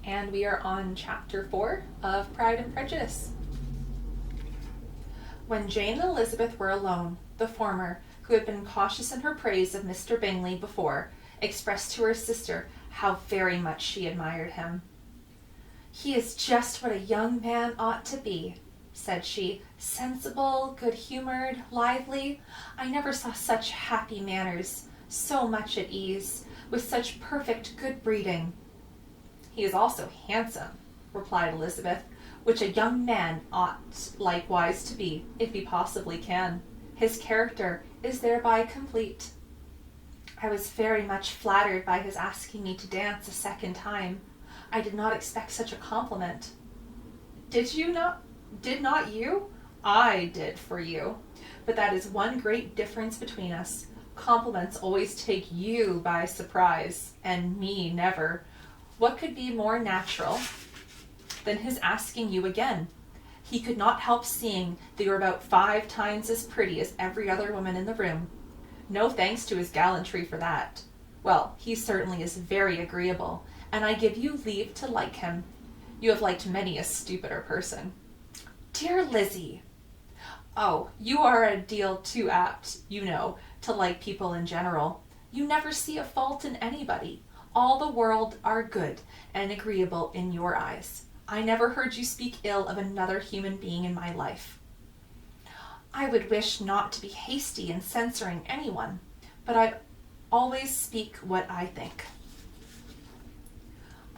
and we are on Chapter 4 of Pride and Prejudice. When Jane and Elizabeth were alone, the former, who had been cautious in her praise of Mr. Bingley before, expressed to her sister how very much she admired him. "He is just what a young man ought to be," said she, "sensible, good-humoured, lively. I never saw such happy manners, so much at ease, with such perfect good breeding." "He is also handsome," replied Elizabeth, "which a young man ought likewise to be, if he possibly can. His character is thereby complete." "I was very much flattered by his asking me to dance a second time. I did not expect such a compliment." Did not you? I did for you. But that is one great difference between us. Compliments always take you by surprise, and me never. What could be more natural than his asking you again? He could not help seeing that you were about 5 times as pretty as every other woman in the room. No thanks to his gallantry for that. Well, he certainly is very agreeable, and I give you leave to like him. You have liked many a stupider person." "Dear Lizzie!" "Oh, you are a deal too apt, you know, to like people in general. You never see a fault in anybody. All the world are good and agreeable in your eyes. I never heard you speak ill of another human being in my life." "I would wish not to be hasty in censoring anyone, but I always speak what I think."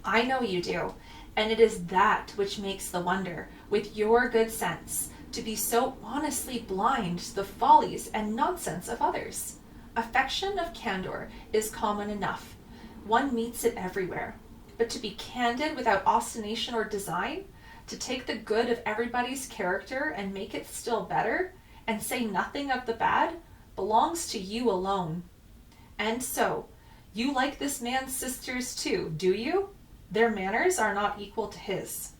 "I know you do, and it is that which makes the wonder, with your good sense, to be so honestly blind to the follies and nonsense of others. Affection of candor is common enough. One meets it everywhere. But to be candid without ostentation or design, to take the good of everybody's character and make it still better, and say nothing of the bad, belongs to you alone. And so, you like this man's sisters too, do you? Their manners are not equal to his."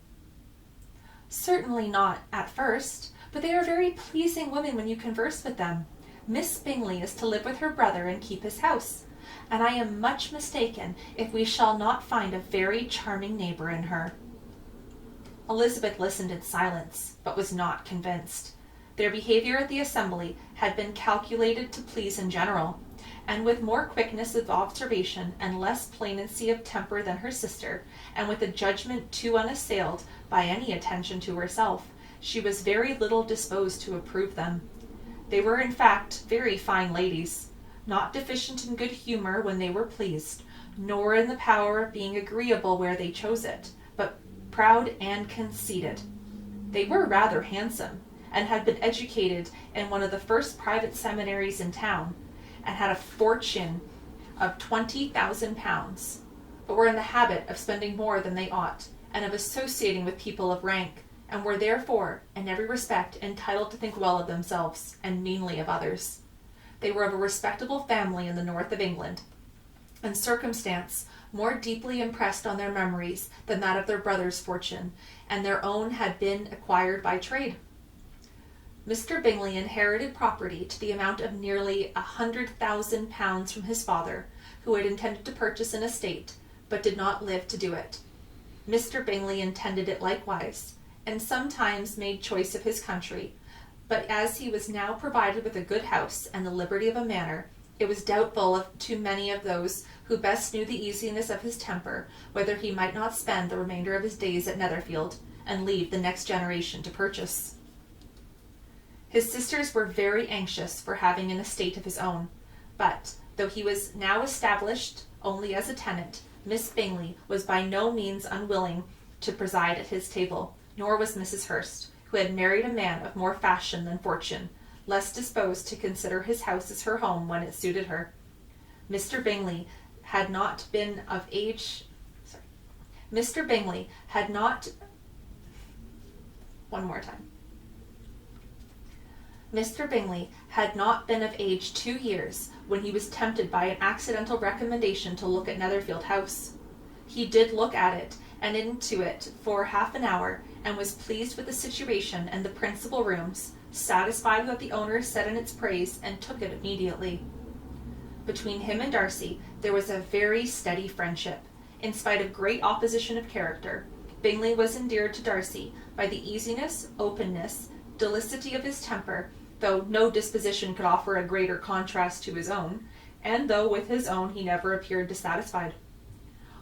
"Certainly not at first, but they are very pleasing women when you converse with them. Miss Bingley is to live with her brother and keep his house, and I am much mistaken if we shall not find a very charming neighbour in her." Elizabeth listened in silence, but was not convinced. Their behaviour at the assembly had been calculated to please in general, and with more quickness of observation and less plainness of temper than her sister, and with a judgment too unassailed by any attention to herself, she was very little disposed to approve them. They were in fact very fine ladies, not deficient in good humour when they were pleased, nor in the power of being agreeable where they chose it, but proud and conceited. They were rather handsome, and had been educated in one of the first private seminaries in town, and had a fortune of £20,000, but were in the habit of spending more than they ought, and of associating with people of rank, and were therefore, in every respect, entitled to think well of themselves, and meanly of others. They were of a respectable family in the north of England, and circumstance more deeply impressed on their memories than that of their brother's fortune, and their own had been acquired by trade. Mr. Bingley inherited property to the amount of nearly £100,000 from his father, who had intended to purchase an estate, but did not live to do it. Mr. Bingley intended it likewise, and sometimes made choice of his country, but as he was now provided with a good house and the liberty of a manor, it was doubtful to many of those who best knew the easiness of his temper whether he might not spend the remainder of his days at Netherfield, and leave the next generation to purchase. His sisters were very anxious for having an estate of his own, but, though he was now established only as a tenant, Miss Bingley was by no means unwilling to preside at his table, nor was Mrs. Hurst, who had married a man of more fashion than fortune, less disposed to consider his house as her home when it suited her. Mr. Bingley had not been of age Mr. Bingley had not been of age 2 years when he was tempted by an accidental recommendation to look at Netherfield House. He did look at it and into it for half an hour, and was pleased with the situation and the principal rooms, satisfied with what the owner said in its praise, and took it immediately. Between him and Darcy there was a very steady friendship, In spite of great opposition of character, Bingley was endeared to Darcy by the easiness, openness, delicacy of his temper, though no disposition could offer a greater contrast to his own, and though with his own he never appeared dissatisfied.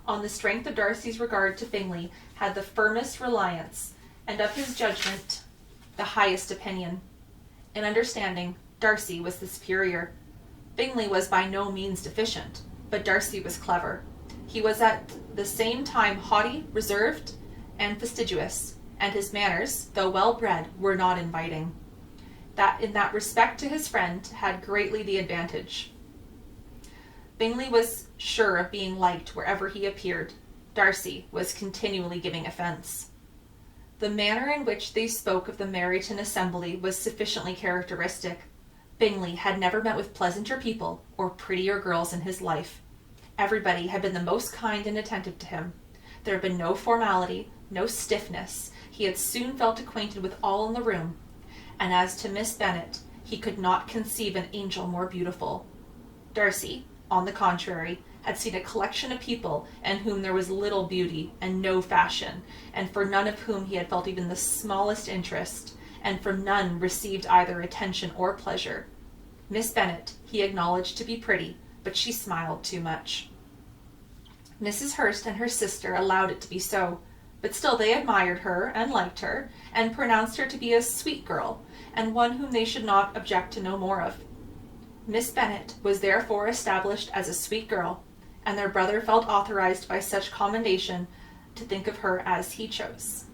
On the strength of Darcy's regard to Bingley had the firmest reliance, and of his judgment the highest opinion. In understanding, Darcy was the superior. Bingley was by no means deficient, but Darcy was clever. He was at the same time haughty, reserved, and fastidious, and his manners, though well bred, were not inviting. That in that respect to his friend had greatly the advantage. Bingley was sure of being liked wherever he appeared. Darcy was continually giving offence. The manner in which they spoke of the Meryton assembly was sufficiently characteristic. Bingley had never met with pleasanter people or prettier girls in his life. Everybody had been the most kind and attentive to him. There had been no formality, no stiffness. He had soon felt acquainted with all in the room. And as to Miss Bennet, he could not conceive an angel more beautiful. Darcy, on the contrary, had seen a collection of people in whom there was little beauty and no fashion, and for none of whom he had felt even the smallest interest, and from none received either attention or pleasure. Miss Bennet he acknowledged to be pretty, but she smiled too much. Mrs. Hurst and her sister allowed it to be so, but still they admired her and liked her, and pronounced her to be a sweet girl, and one whom they should not object to know more of. Miss Bennet was therefore established as a sweet girl, and their brother felt authorized by such commendation to think of her as he chose.